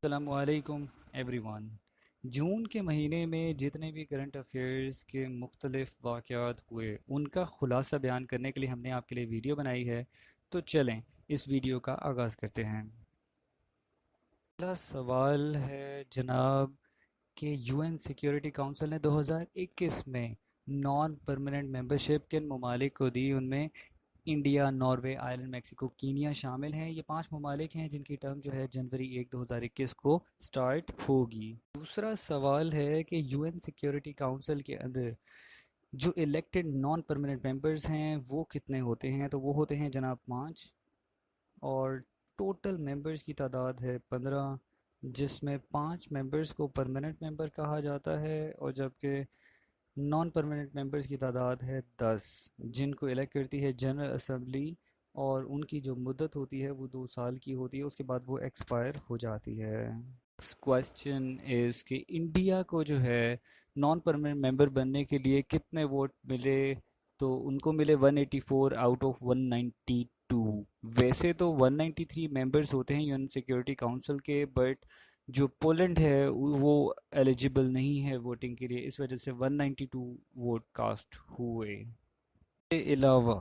अस्सलामुअलैकुम एवरीवन। जून के महीने में जितने भी करंट अफेयर्स के मुख्तलिफ वाक़यात हुए उनका ख़ुलासा बयान करने के लिए हमने आपके लिए वीडियो बनाई है। तो चलें इस वीडियो का आगाज़ करते हैं। पहला सवाल है जनाब कि यूएन सिक्योरिटी काउंसिल ने 2021 में नॉन परमानेंट मेंबरशिप किन ममालिक को दी। उनमें India, Norway, Ireland, Mexico, Kenya शामिल हैं। ये 5 ममालिक हैं जिनकी टर्म जो है जनवरी 1 2021 को स्टार्ट होगी। दूसरा सवाल है कि यूएन सिक्योरिटी काउंसिल के अंदर जो इलेक्टेड नॉन परमानेंट मेंबर्स हैं वो कितने होते हैं। तो वो होते हैं जनाब 5, और टोटल मेंबर्स की तादाद है 15, जिसमें 5 मेंबर्स को परमानेंट मेंबर कहा जाता है और जबकि नॉन परमानेंट मेंबर्स की तादाद है 10, जिनको इलेक्ट करती है जनरल असम्बली। और उनकी जो मुद्दत होती है वो 2 साल की होती है, उसके बाद वो एक्सपायर हो जाती है। क्वेश्चन इज़ कि इंडिया को जो है नॉन परमानेंट मेंबर बनने के लिए कितने वोट मिले। तो उनको मिले 184 आउट ऑफ 192। वैसे तो 193 मेंबर्स होते हैं यूएन सिक्योरिटी काउंसिल के, बट जो पोलैंड है वो एलिजिबल नहीं है वोटिंग के लिए, इस वजह से 192 वोट कास्ट हुए। के अलावा,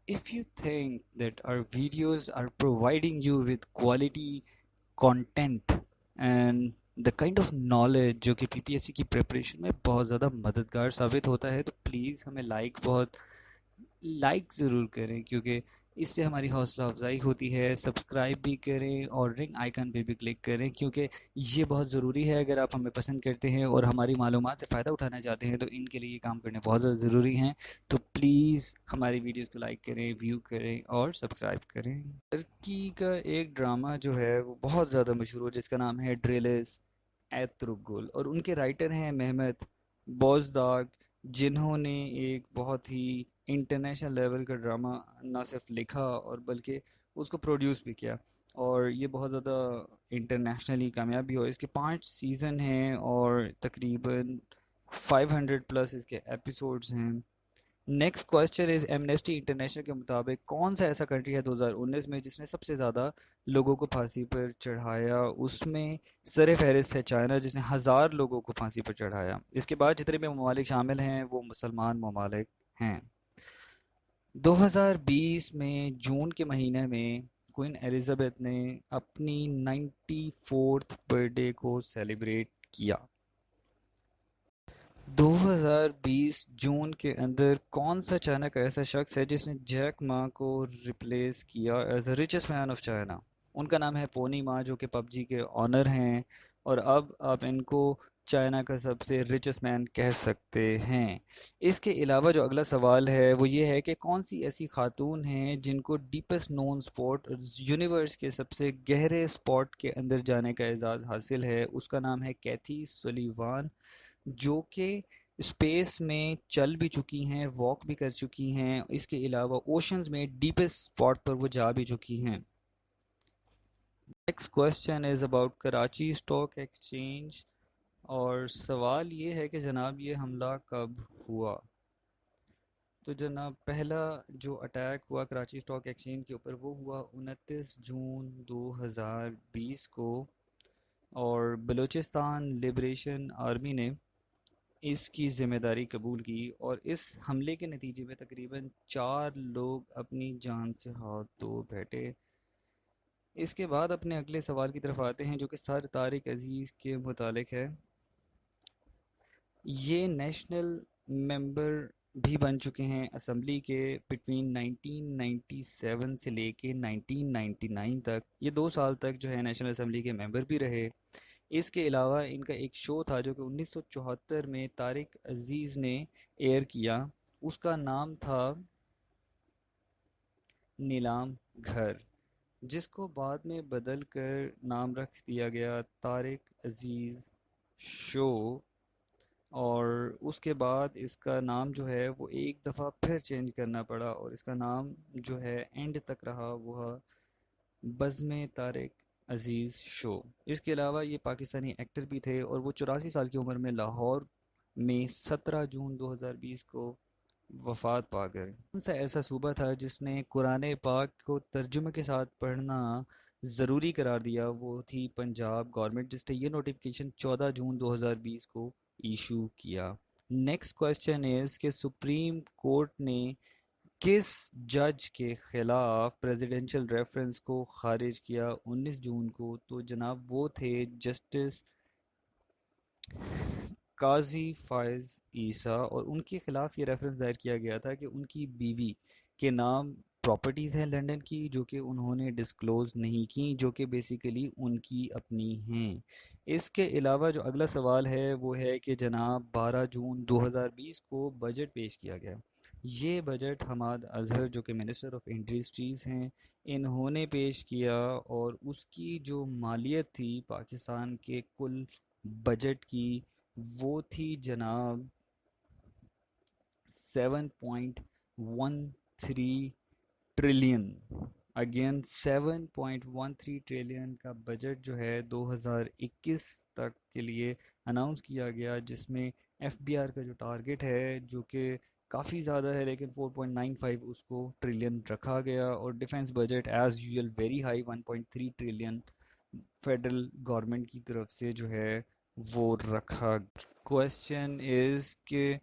if you think that our videos are providing you with quality content and the kind of knowledge जो कि पीपीएससी की प्रिपरेशन में बहुत ज़्यादा मददगार साबित होता है, तो प्लीज़ हमें लाइक ज़रूर करें, क्योंकि इससे हमारी हौसला अफजाई होती है। सब्सक्राइब भी करें और रिंग आइकन पे भी क्लिक करें, क्योंकि ये बहुत ज़रूरी है। अगर आप हमें पसंद करते हैं और हमारी मालूमात से फ़ायदा उठाना चाहते हैं तो इनके लिए ये काम करने बहुत ज़्यादा ज़रूरी हैं। तो प्लीज़ हमारी वीडियोस को लाइक करें, व्यू करें और सब्सक्राइब करें। टर्की का एक ड्रामा जो है वो बहुत ज़्यादा मशहूर है, जिसका नाम है ड्रिलिस एतरुगुल, और उनके राइटर हैं मेहमत बोजदाग, जिन्होंने एक बहुत ही इंटरनेशनल लेवल का ड्रामा ना सिर्फ लिखा और बल्कि उसको प्रोड्यूस भी किया, और ये बहुत ज़्यादा इंटरनेशनली कामयाब भी हुआ। इसके 5 सीज़न हैं और तकरीबन 500 प्लस इसके एपिसोड्स हैं। Next question is, amnesty international के मुताबिक कौन सा ऐसा कंट्री है 2019 में जिसने सबसे ज़्यादा लोगों को फांसी पर चढ़ाया। उसमें सर फहरिस्त है चाइना, जिसने 1000 लोगों को फांसी पर चढ़ाया। इसके बाद जितने भी ममालिक शामिल हैं वो मुसलमान ममालिक हैं। 2020 में जून के महीने में क्वीन एलिजाबेथ ने अपनी 94th बर्थडे को सेलिब्रेट किया। 2020 जून के अंदर कौन सा चाइना का ऐसा शख्स है जिसने जैक मा को रिप्लेस किया as the richest man of China. उनका नाम है पोनी मा, जो कि पबजी के ऑनर हैं, और अब आप इनको चाइना का सबसे रिचेस्ट मैन कह सकते हैं। इसके अलावा जो अगला सवाल है वो ये है कि कौन सी ऐसी खातून हैं जिनको डीपेस्ट नोन स्पॉट, यूनिवर्स के सबसे गहरे स्पॉट के अंदर जाने का एजाज़ हासिल है। उसका नाम है कैथी सुलीवान, जो कि स्पेस में चल भी चुकी हैं, वॉक भी कर चुकी हैं। इसके अलावा ओशंस में डीपेस्ट स्पॉट पर वो जा भी चुकी हैं। Next question is about Karachi stock exchange, और सवाल ये है कि जनाब ये हमला कब हुआ। तो जनाब पहला जो अटैक हुआ कराची स्टॉक एक्सचेंज के ऊपर वो हुआ 29 जून 2020 को, और बलूचिस्तान लिबरेशन आर्मी ने इसकी ज़िम्मेदारी कबूल की, और इस हमले के नतीजे में तकरीबन 4 लोग अपनी जान से हाथ धो बैठे। इसके बाद अपने अगले सवाल की तरफ आते हैं, जो कि सर तारिक अजीज़ के मुतालिक है। ये नेशनल मेंबर भी बन चुके हैं असम्बली के बिटवीन 1997 से लेके 1999 तक। ये 2 साल तक जो है नेशनल असम्बली के मेंबर भी रहे। इसके अलावा इनका एक शो था जो कि 1974 में तारिक अजीज़ ने एयर किया। उसका नाम था नीलाम घर, जिसको बाद में बदल कर नाम रख दिया गया तारिक अजीज़ शो। और उसके बाद इसका नाम जो है वो एक दफ़ा फिर चेंज करना पड़ा, और इसका नाम जो है एंड तक रहा वह बज़्म तारिक अजीज़ शो। इसके अलावा ये पाकिस्तानी एक्टर भी थे, और वो 84 साल की उम्र में लाहौर में 17 जून 2020 को वफ़ात पा गए। कौन सा ऐसा सूबा था जिसने कुरान पाक को तर्जुमे के साथ पढ़ना ज़रूरी करार दिया वो थी पंजाब गवर्नमेंट, जिसने ये नोटिफिकेशन 14 जून 2020 को इशू किया। नेक्स्ट क्वेश्चन इज़ कि सुप्रीम कोर्ट ने किस जज के खिलाफ प्रेसिडेंशियल रेफरेंस को खारिज किया 19 जून को? तो जनाब वो थे जस्टिस काजी फायज ईसा, और उनके खिलाफ ये रेफरेंस दायर किया गया था कि उनकी बीवी के नाम प्रॉपर्टीज़ हैं लंदन की जो कि उन्होंने डिस्क्लोज़ नहीं की, जो कि बेसिकली उनकी अपनी हैं। इसके अलावा जो अगला सवाल है वो है कि जनाब 12 जून 2020 को बजट पेश किया गया। ये बजट हमाद अजहर जो कि मिनिस्टर ऑफ इंडस्ट्रीज़ हैं, इन्होंने पेश किया, और उसकी जो मालियत थी पाकिस्तान के कुल बजट की वो थी जनाब 7.13 ट्रिलियन। अगेन 7.13 ट्रिलियन का बजट जो है 2021 तक के लिए अनाउंस किया गया, जिसमें एफबीआर का जो टारगेट है जो कि काफ़ी ज़्यादा है लेकिन 4.95 उसको ट्रिलियन रखा गया, और defence budget as usual very high 1.3 trillion federal government की तरफ से जो है वो रखा। क्वेश्चन इज़ कि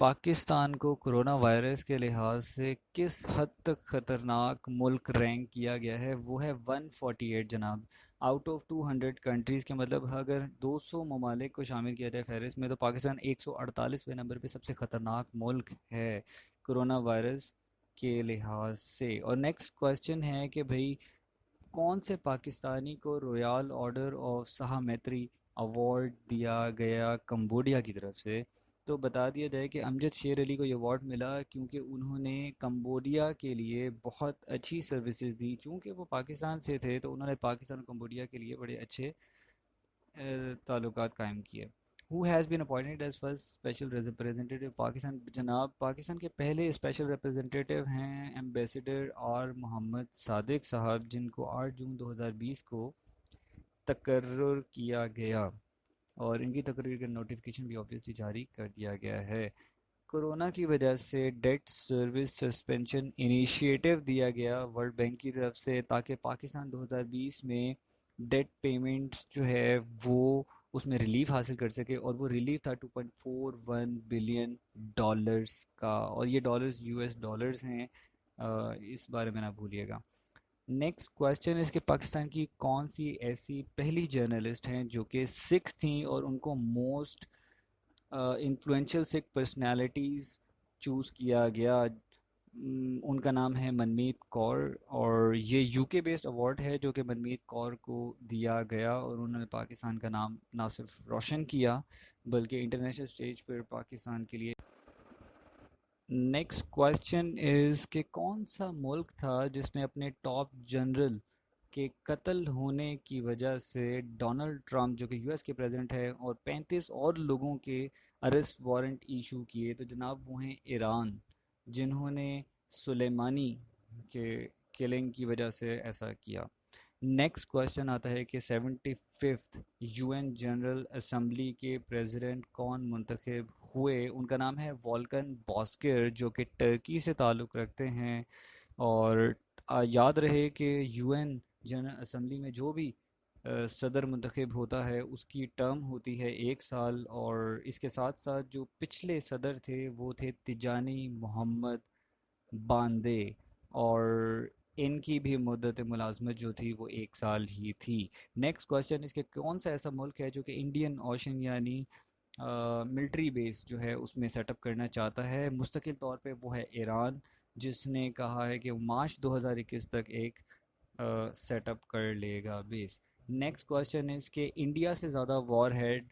पाकिस्तान को कोरोना वायरस के लिहाज से किस हद तक ख़तरनाक मुल्क रैंक किया गया है? वो है 148 जनाब, आउट ऑफ 200 कंट्रीज़ के, मतलब अगर 200 ममालिक को शामिल किया जाए फहरिस्त में तो पाकिस्तान 148वें नंबर पे सबसे ख़तरनाक मुल्क है कोरोना वायरस के लिहाज से। और नेक्स्ट क्वेश्चन है कि भाई कौन से पाकिस्तानी को royal order of Shah award दिया गया कंबोडिया की तरफ से? तो बता दिया जाए कि अमजद शेर अली को ये अवार्ड मिला क्योंकि उन्होंने कंबोडिया के लिए बहुत अच्छी सर्विसेज दी। चूँकि वो पाकिस्तान से थे तो उन्होंने पाकिस्तान और कंबोडिया के लिए बड़े अच्छे ताल्लुकात कायम किए। Who has been appointed as first special representative Pakistan? जनाब पाकिस्तान के पहले स्पेशल रिप्रेजेंटेटिव हैं एम्बेसडर आर मोहम्मद सादिक साहब, जिनको 8 जून 2020 को तकर्रुर किया गया, और इनकी तकरीर का नोटिफिकेशन भी ऑब्वियसली जारी कर दिया गया है। कोरोना की वजह से डेट सर्विस सस्पेंशन इनिशिएटिव दिया गया वर्ल्ड बैंक की तरफ से, ताकि पाकिस्तान 2020 में डेट पेमेंट्स जो है वो उसमें रिलीफ हासिल कर सके, और वो रिलीफ था 2.41 बिलियन डॉलर्स का, और ये डॉलर्स यूएस डॉलर्स हैं, इस बारे में ना भूलिएगा। नेक्स्ट क्वेश्चन है कि पाकिस्तान की कौन सी ऐसी पहली जर्नलिस्ट हैं जो कि सिख थी और उनको most influential Sikh personalities choose किया गया? उनका नाम है मनमीत कौर, और ये यूके बेस्ड अवार्ड है जो कि मनमीत कौर को दिया गया, और उन्होंने पाकिस्तान का नाम ना सिर्फ रोशन किया बल्कि इंटरनेशनल स्टेज पर पाकिस्तान के लिए। नेक्स्ट क्वेश्चन इज़ कि कौन सा मुल्क था जिसने अपने टॉप जनरल के कत्ल होने की वजह से डोनाल्ड ट्रंप जो कि यूएस के प्रेसिडेंट है और 35 और लोगों के अरेस्ट वारंट इशू किए? तो जनाब वो हैं ईरान, जिन्होंने सुलेमानी के किलिंग की वजह से ऐसा किया। नेक्स्ट क्वेश्चन आता है कि 75th यूएन जनरल असम्बली के प्रेसिडेंट कौन मुंतखब हुए? उनका नाम है वॉल्कन बॉस्किर, जो कि टर्की से ताल्लुक़ रखते हैं। और याद रहे कि यूएन जनरल असम्बली में जो भी सदर मुंतखब होता है उसकी टर्म होती है 1 साल, और इसके साथ साथ जो पिछले सदर थे वो थे तिजानी मोहम्मद बांदे, और इनकी भी मुद्दत मुलाजमत जो थी वो 1 साल ही थी। नेक्स्ट क्वेश्चन इसके कौन सा ऐसा मुल्क है जो कि इंडियन ओशन यानी मिलिट्री बेस जो है उसमें सेटअप करना चाहता है मुस्तकिल तौर पे? वो है ईरान, जिसने कहा है कि वो मार्च 2021 तक एक सेटअप कर लेगा बेस। नेक्स्ट क्वेश्चन इज़ कि इंडिया से ज़्यादा वॉर हेड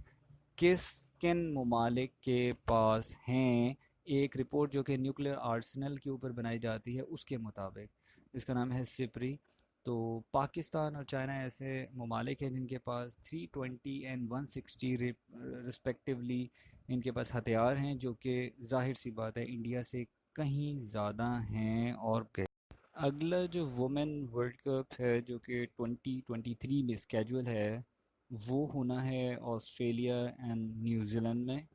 किस किन ममालिक के पास हैं? एक रिपोर्ट जो कि न्यूक्लियर आर्सेनल के ऊपर बनाई जाती है उसके मुताबिक, इसका नाम है सिपरी। तो पाकिस्तान और चाइना ऐसे ममालिक हैं जिनके पास 320 एंड 160 रिस्पेक्टिवली इनके पास हथियार हैं, जो कि जाहिर सी बात है इंडिया से कहीं ज़्यादा हैं। और अगला जो वुमेन वर्ल्ड कप है जो कि 2023 में स्केड्यूल है वो होना है ऑस्ट्रेलिया एंड न्यूजीलैंड में।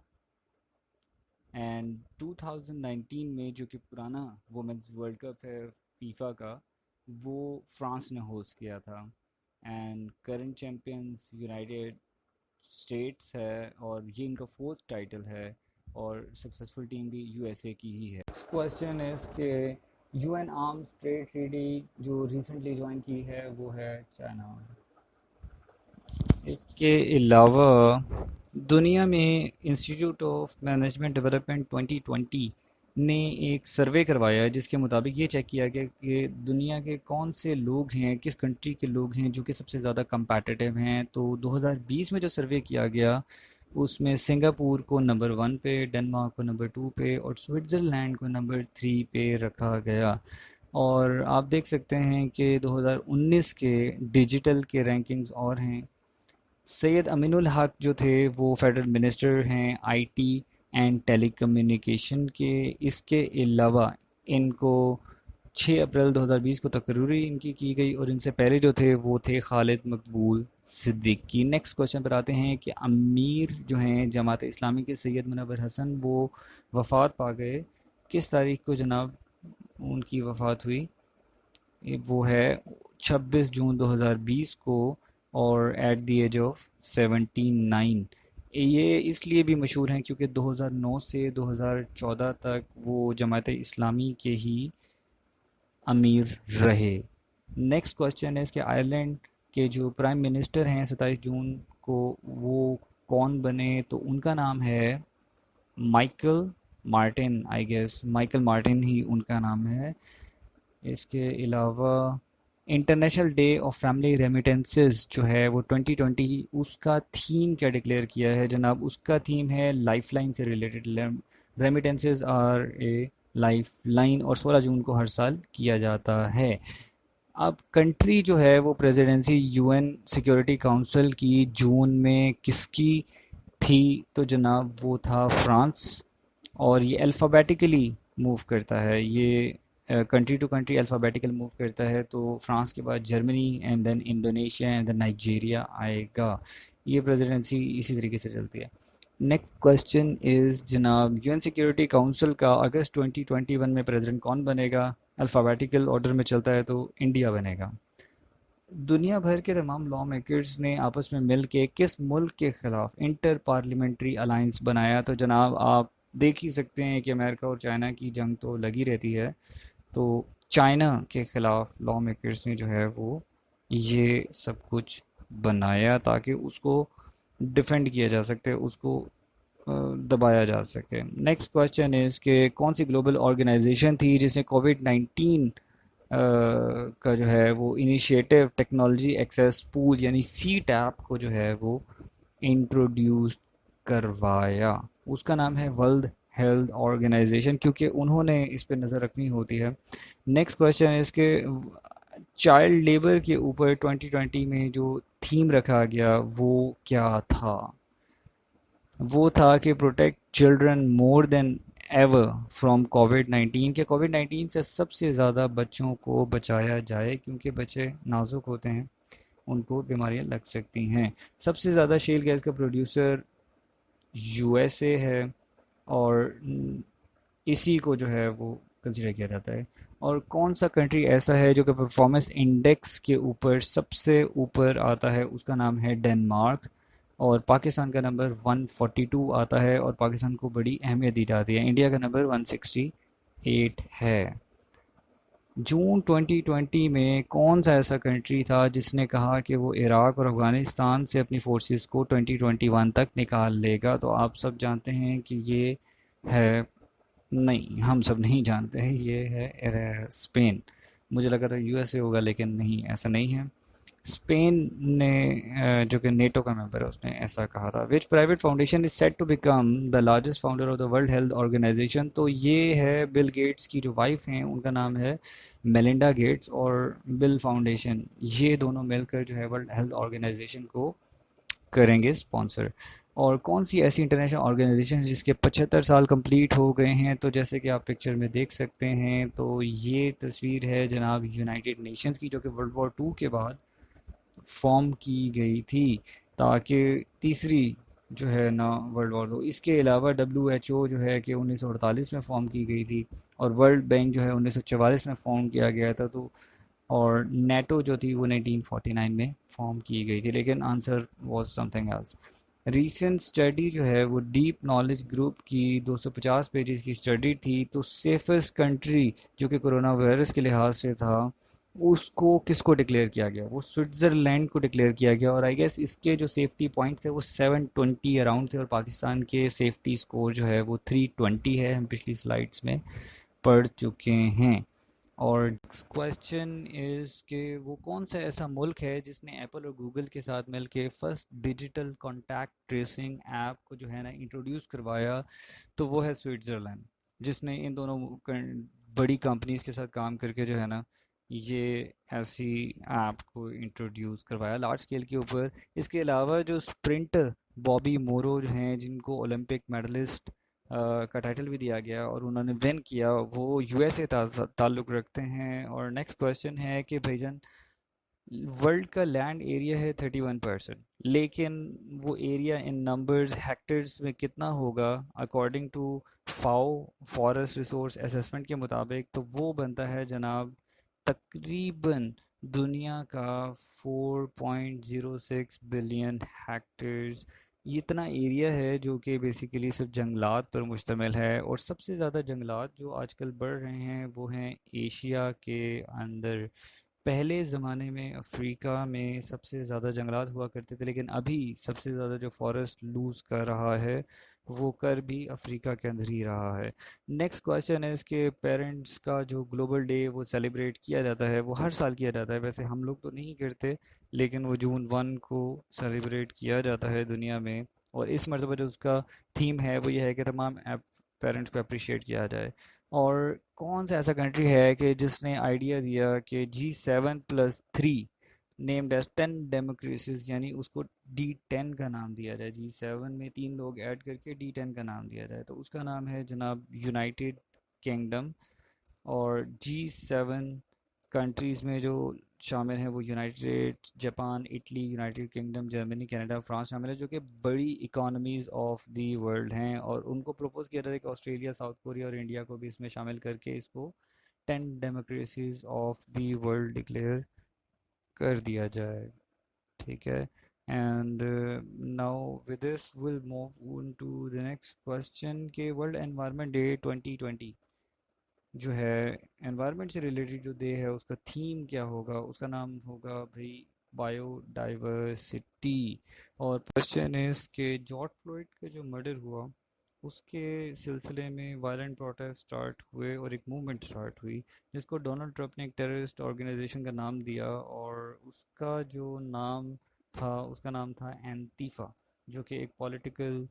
एंड 2019 में जो कि पुराना वुमेंस वर्ल्ड कप है फीफा का, वो फ्रांस ने होस्ट किया था। And current champions United states है और ये इनका फोर्थ टाइटल है। और सक्सेसफुल टीम भी यूएसए की ही है। नेक्स्ट क्वेश्चन इज के यूएन आर्म्स ट्रेड ट्रीटी जो रिसेंटली ज्वाइन की है वो है चाइना। इसके अलावा दुनिया में इंस्टीट्यूट ऑफ मैनेजमेंट डेवलपमेंट 2020 ने एक सर्वे करवाया है जिसके मुताबिक ये चेक किया गया कि दुनिया के कौन से लोग हैं, किस कंट्री के लोग हैं जो कि सबसे ज़्यादा competitive हैं। तो 2020 में जो सर्वे किया गया उसमें सिंगापुर को नंबर 1 पे, डेनमार्क को नंबर 2 पे और स्विट्ज़रलैंड को नंबर 3 पे रखा गया। और आप देख सकते हैं कि 2019 के डिजिटल के रैंकिंग्स और हैं। सैयद अमीनुल हक जो थे वो फेडरल मिनिस्टर हैं आईटी एंड टेलीकम्युनिकेशन के। इसके अलावा इनको 6 अप्रैल 2020 को तकर्री इनकी की गई और इनसे पहले जो थे वो थे खालिद मकबूल सिद्दीकी। नेक्स्ट क्वेश्चन पर आते हैं कि अमीर जो हैं जमात इस्लामी के सैयद मुनव्वर हसन वो वफ़ात पा गए। किस तारीख को जनाब उनकी वफ़ात हुई? वो है 26 जून 2020 को और एट द एज ऑफ 79। ये इसलिए भी मशहूर हैं क्योंकि 2009 से 2014 तक वो जमात इस्लामी के ही अमीर रहे। नेक्स्ट क्वेश्चन है कि आयरलैंड के जो प्राइम मिनिस्टर हैं 27 जून को वो कौन बने? तो उनका नाम है Michael Martin. I guess Michael Martin ही उनका नाम है। इसके अलावा International Day of Family Remittances जो है वो 2020 उसका थीम क्या डिक्लेयर किया है जनाब? उसका थीम है लाइफलाइन से related. Remittances are a life line और 16 जून को हर साल किया जाता है। अब कंट्री जो है वो प्रेसिडेंसी यूएन सिक्योरिटी काउंसिल की जून में किसकी थी? तो जनाब वो था फ्रांस। और ये अल्फ़ाबेटिकली मूव करता है, ये country to country alphabetical move करता है। तो फ्रांस के बाद Germany and then Indonesia and then Nigeria आएगा। ये प्रेसिडेंसी इसी तरीके से चलती है। नेक्स्ट क्वेश्चन इज़ जनाब यूएन सिक्योरिटी काउंसिल का अगस्त 2021 में प्रेसिडेंट कौन बनेगा? अल्फ़ाबेटिकल ऑर्डर में चलता है तो इंडिया बनेगा। दुनिया भर के तमाम लॉ मेकर्स ने आपस में मिल के किस मुल्क के ख़िलाफ़ इंटर पार्लियामेंट्री अलाइंस बनाया? तो जनाब आप देख ही सकते हैं कि अमेरिका और चाइना की जंग तो लगी रहती है। तो चाइना के ख़िलाफ़ लॉ मेकर्स ने जो है वो ये सब कुछ बनाया ताकि उसको डिफेंड किया जा सकते, उसको दबाया जा सके। नेक्स्ट क्वेश्चन इज़ कि कौन सी ग्लोबल ऑर्गेनाइजेशन थी जिसने कोविड-19 का जो है वो इनिशिएटिव टेक्नोलॉजी एक्सेस पूल यानी सी टैप को जो है वो इंट्रोड्यूस करवाया? उसका नाम है वर्ल्ड हेल्थ ऑर्गेनाइजेशन क्योंकि उन्होंने इस पे नज़र रखनी होती है। नेक्स्ट क्वेश्चन है इसके चाइल्ड लेबर के ऊपर 2020 में जो थीम रखा गया वो क्या था? वो था कि protect children more than ever from कोविड-19 के कोविड-19 से सबसे ज़्यादा बच्चों को बचाया जाए क्योंकि बच्चे नाजुक होते हैं, उनको बीमारियां लग सकती हैं। सबसे ज़्यादा शेल गैस का प्रोड्यूसर यूएसए है और इसी को जो है वो कंसिडर किया जाता है। और कौन सा कंट्री ऐसा है जो कि परफॉर्मेंस इंडेक्स के ऊपर सबसे ऊपर आता है? उसका नाम है डेनमार्क। और पाकिस्तान का नंबर 142 आता है और पाकिस्तान को बड़ी अहमियत दी जाती है। इंडिया का नंबर 168 है। जून 2020 में कौन सा ऐसा कंट्री था जिसने कहा कि वो इराक और अफ़गानिस्तान से अपनी फोर्सेस को 2021 तक निकाल लेगा? तो आप सब जानते हैं कि ये है, नहीं हम सब नहीं जानते हैं, ये है स्पेन। मुझे लगा था यूएसए होगा लेकिन नहीं, ऐसा नहीं है। स्पेन ने जो कि नेटो का मेंबर है उसने ऐसा कहा था। Which private foundation is set to become the largest founder of the World Health Organization? तो ये है बिल गेट्स की जो वाइफ हैं उनका नाम है मेलिंडा गेट्स और बिल फाउंडेशन, ये दोनों मिलकर जो है वर्ल्ड हेल्थ ऑर्गेनाइजेशन को करेंगे स्पॉन्सर। और कौन सी ऐसी इंटरनेशनल ऑर्गेनाइजेशन जिसके 75 साल कंप्लीट हो गए हैं? तो जैसे कि आप पिक्चर में देख सकते हैं तो ये तस्वीर है जनाब यूनाइटेड नेशंस की जो कि वर्ल्ड वॉर 2 के बाद फॉर्म की गई थी ताकि तीसरी जो है ना वर्ल्ड वॉर दो। इसके अलावा डब्ल्यू जो है कि 1948 में फॉर्म की गई थी और वर्ल्ड बैंक जो है 1944 में फॉर्म किया गया था। तो और नेटो जो थी वो 1949 में फॉर्म की गई थी, लेकिन answer was something else. Recent study जो है वो डीप नॉलेज ग्रुप की 250 पेजेस की स्टडी थी। तो सेफेस्ट कंट्री जो कि कोरोना वायरस के लिहाज से था, उसको किसको डिक्लेयर किया गया? वो स्विट्ज़रलैंड को डिक्लेयर किया गया। और आई गेस इसके जो सेफ्टी पॉइंट्स थे वो 720 अराउंड थे, और पाकिस्तान के सेफ्टी स्कोर जो है वो 320 है, हम पिछली स्लाइड्स में पढ़ चुके हैं। और क्वेश्चन इज़ कि वो कौन सा ऐसा मुल्क है जिसने एप्पल और गूगल के साथ मिलके first digital contact tracing app को जो है ना इंट्रोड्यूस करवाया? तो वो है स्विट्ज़रलैंड, जिसने इन दोनों बड़ी कंपनीज के साथ काम करके जो है ना ये ऐसी ऐप को इंट्रोड्यूस करवाया लार्ज स्केल के ऊपर। इसके अलावा जो स्प्रिंटर बॉबी मोरो जो हैं, जिनको ओलंपिक मेडलिस्ट का टाइटल भी दिया गया और उन्होंने विन किया, वो यूएसए ताल्लुक़ रखते हैं। और नेक्स्ट क्वेश्चन है कि भाईजान, वर्ल्ड का लैंड एरिया है 31%, लेकिन वो एरिया इन नंबर्स हेक्टर्स में कितना होगा? According to FAO Forest Resource Assessment के मुताबिक तो वो बनता है जनाब तकरीबन दुनिया का 4.06 बिलियन हेक्टर्स। ये इतना एरिया है जो कि बेसिकली सिर्फ जंगलात पर मुश्तमिल है। और सबसे ज़्यादा जंगलात जो आजकल बढ़ रहे हैं वो हैं एशिया के अंदर। पहले ज़माने में अफ्रीका में सबसे ज़्यादा जंगलात हुआ करते थे, लेकिन अभी सबसे ज़्यादा जो फॉरेस्ट लूज़ कर रहा है वो कर भी अफ्रीका के अंदर ही रहा है। नेक्स्ट क्वेश्चन है इसके, पेरेंट्स का जो ग्लोबल डे वो सेलिब्रेट किया जाता है, वो हर साल किया जाता है। वैसे हम लोग तो नहीं करते, लेकिन वो जून 1 को सेलिब्रेट किया जाता है दुनिया में। और इस मरतबा जो उसका थीम है वो ये है कि तमाम पेरेंट्स को अप्रिशिएट किया जाए। और कौन सा ऐसा कंट्री है कि जिसने आइडिया दिया कि G7+3 नेम्ड एज 10 डेमोक्रेसीज, यानी उसको D10 का नाम दिया जाए? G7 में 3 लोग ऐड करके D10 का नाम दिया जाए, तो उसका नाम है जनाब यूनाइटेड किंगडम। और G7 कंट्रीज़ में जो शामिल हैं वो United Japan, Italy, United kingdom, Germany, Canada, France शामिल है, जो कि बड़ी इकोनॉमीज़ ऑफ द वर्ल्ड हैं। और उनको प्रपोज किया था कि ऑस्ट्रेलिया, साउथ कोरिया और इंडिया को भी इसमें शामिल करके इसको 10 democracies of the world declare कर दिया जाए। ठीक है। And now with this will move on to the next question के वर्ल्ड एनवायरनमेंट डे 2020 जो है, एनवायरनमेंट से रिलेटेड जो डे है उसका थीम क्या होगा? उसका नाम होगा भाई बायोडाइवर्सिटी। और क्वेश्चन इज के जॉर्ज फ्लॉयड का जो मर्डर हुआ उसके सिलसिले में वायलेंट प्रोटेस्ट स्टार्ट हुए और एक मूवमेंट स्टार्ट हुई, जिसको डोनाल्ड ट्रंप ने एक टेररिस्ट ऑर्गेनाइजेशन का नाम दिया। और उसका जो नाम था, उसका नाम था एंटीफा, जो कि एक पॉलिटिकल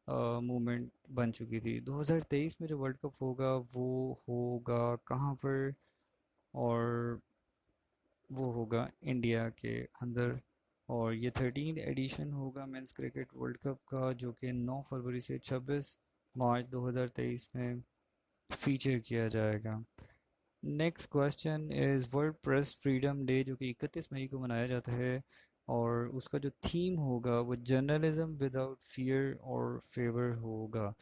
मूवमेंट बन चुकी थी। 2023 में जो वर्ल्ड कप होगा वो होगा कहाँ पर? और वो होगा इंडिया के अंदर। और ये 13th एडिशन होगा मेंस क्रिकेट वर्ल्ड कप का, जो कि 9 फरवरी से 26 मार्च 2023 में फीचर किया जाएगा। Next question is world press freedom day, जो कि 31 मई को मनाया जाता है। और उसका जो थीम होगा वो जर्नलिज्म विदाउट फियर और फेवर होगा।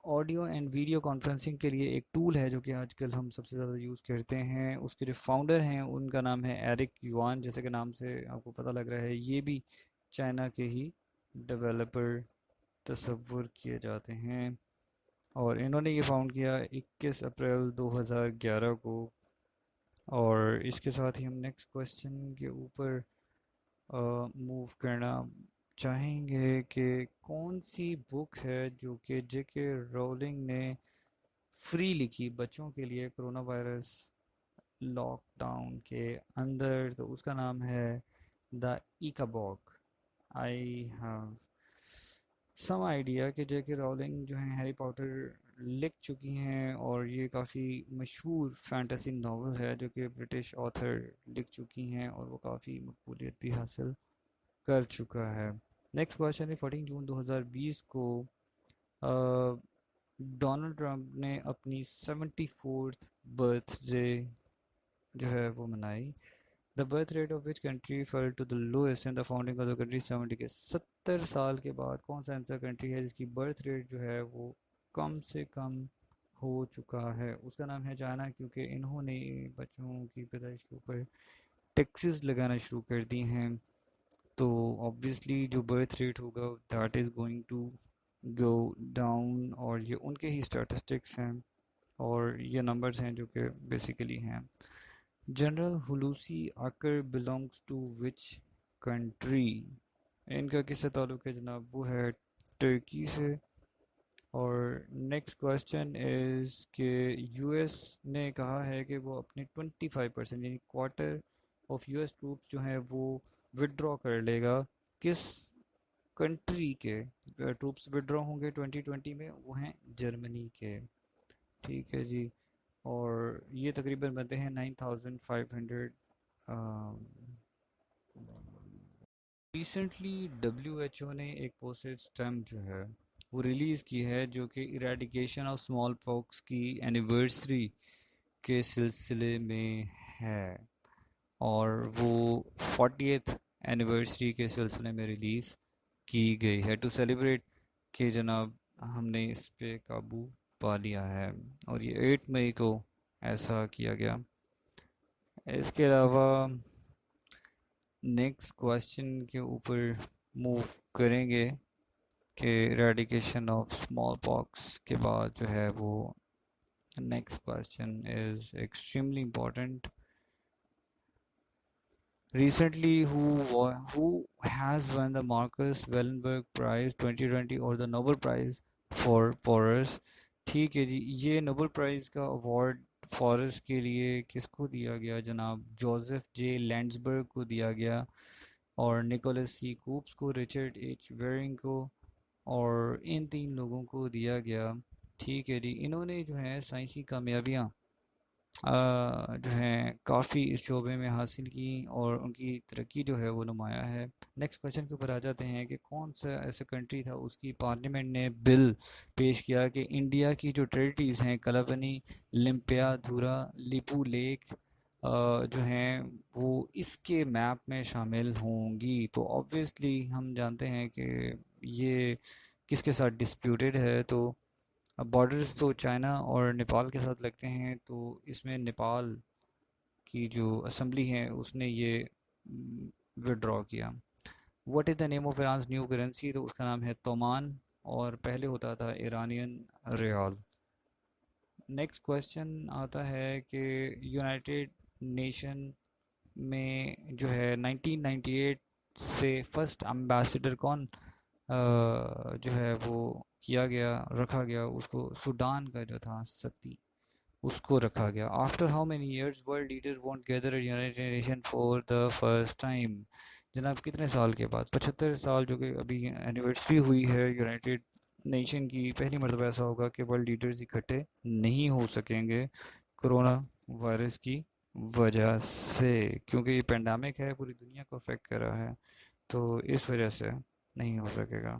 ऑडियो एंड वीडियो कॉन्फ्रेंसिंग के लिए एक टूल है जो कि आजकल हम सबसे ज़्यादा यूज़ करते हैं, उसके जो फाउंडर हैं उनका नाम है एरिक युआन। जैसे कि नाम से आपको पता लग रहा है ये भी चाइना के ही डेवलपर तस्वुर किए जाते हैं। और इन्होंने ये फाउंड किया 21 अप्रैल 2011 को। और इसके साथ ही हम नेक्स्ट क्वेश्चन के ऊपर मूव करना चाहेंगे कि कौन सी बुक है जो कि जेके रोलिंग ने फ्री लिखी बच्चों के लिए कोरोना वायरस लॉकडाउन के अंदर? तो उसका नाम है the Ickabog. I have some idea कि जेके रोलिंग जो है हैरी पॉटर लिख चुकी हैं, और ये काफ़ी मशहूर फैंटेसी नावल है जो कि ब्रिटिश ऑथर लिख चुकी हैं, और वो काफ़ी मकबूलियत भी हासिल कर चुका है। नेक्स्ट क्वेश्चन है, 14 जून 2020 को डोनाल्ड ट्रंप ने अपनी 74th बर्थडे जो है वो मनाई। The birth rate of which country fall to the lowest in the founding of the country 70 के 70 साल के बाद कौन सा ऐसा कंट्री है जिसकी बर्थ रेट जो है वो कम से कम हो चुका है। उसका नाम है चाइना, क्योंकि इन्होंने बच्चों की पैदाइश के ऊपर टैक्सेस लगाना शुरू कर दी हैं। तो ऑब्वियसली जो बर्थ रेट होगा that is going to go down, और ये उनके ही स्टैटिस्टिक्स हैं और ये नंबर्स हैं जो कि बेसिकली हैं। जनरल हुलूसी आकर बिलोंग्स टू विच कंट्री? इनका किससे ताल्लुक़ है जनाब? वो है टर्की से। और नेक्स्ट क्वेश्चन इज़ कि यूएस ने कहा है कि वो अपने 25% यानी क्वार्टर ऑफ यूएस ट्रूप्स जो हैं वो विड्रॉ कर लेगा। किस कंट्री के ट्रूप्स विड्रॉ होंगे 2020 में? वो हैं जर्मनी के। ठीक है जी। और ये तकरीबन बनते हैं 9500। रिसेंटली डब्ल्यूएचओ ने एक पोस्टेज स्टैम्प जो है वो रिलीज़ की है, जो कि इरेडिकेशन ऑफ स्मॉल पॉक्स की एनिवर्सरी के सिलसिले में है, और वो 40th एनिवर्सरी के सिलसिले में रिलीज़ की गई है टू सेलिब्रेट कि जनाब हमने इस पे काबू पा लिया है। और ये 8 मई को ऐसा किया गया। इसके अलावा नेक्स्ट क्वेश्चन के ऊपर मूव करेंगे कि इरेडिकेशन ऑफ स्मॉल पॉक्स के बाद जो है वो next question is extremely important. Recently, who has won the Marcus Wallenberg Prize 2020 और the Nobel prize for forest? ठीक है जी। ये नोबेल प्राइज़ का अवार्ड फॉरेस्ट के लिए किसको दिया गया जनाब? जोसेफ जे लैंड्सबर्ग को दिया गया, और निकोलस सी कूप्स को, रिचर्ड एच वेरिंग को, और इन 3 लोगों को दिया गया। ठीक है जी। इन्होंने जो है साइंसी कामयाबियाँ जो हैं काफ़ी इस शोबे में हासिल की, और उनकी तरक्की जो है वो नुमाया है। नेक्स्ट क्वेश्चन के ऊपर आ जाते हैं कि कौन सा ऐसा कंट्री था उसकी पार्लियामेंट ने बिल पेश किया कि इंडिया की जो टेरिटरीज़ हैं कलापनी, लिम्पिया, धुरा, लिपू लेक जो हैं वो इसके मैप में शामिल होंगी। तो ऑब्वियसली हम जानते हैं कि ये किसके साथ डिस्प्यूटेड है। तो अब बॉर्डर्स तो चाइना और नेपाल के साथ लगते हैं, तो इसमें नेपाल की जो असेंबली है उसने ये विड्रॉ किया। What is the name of Iran new currency? तो उसका नाम है तोमान, और पहले होता था ईरानियन रियाल। नेक्स्ट क्वेश्चन आता है कि यूनाइटेड नेशन में जो है 1998 से फर्स्ट एम्बेसडर कौन जो है वो किया गया, रखा गया? उसको सूडान का जो था सत्ती, उसको रखा गया। After how many years world leader want gather at United Nation for the first time? जनाब कितने साल के बाद? 75 साल, जो कि अभी एनिवर्सरी हुई है यूनाइटेड नेशन की। पहली मरतबा ऐसा होगा कि वर्ल्ड लीडर्स इकट्ठे नहीं हो सकेंगे कोरोना वायरस की वजह से, क्योंकि ये पेंडेमिक है, पूरी दुनिया को अफेक्ट कर रहा है, तो इस वजह से नहीं हो सकेगा।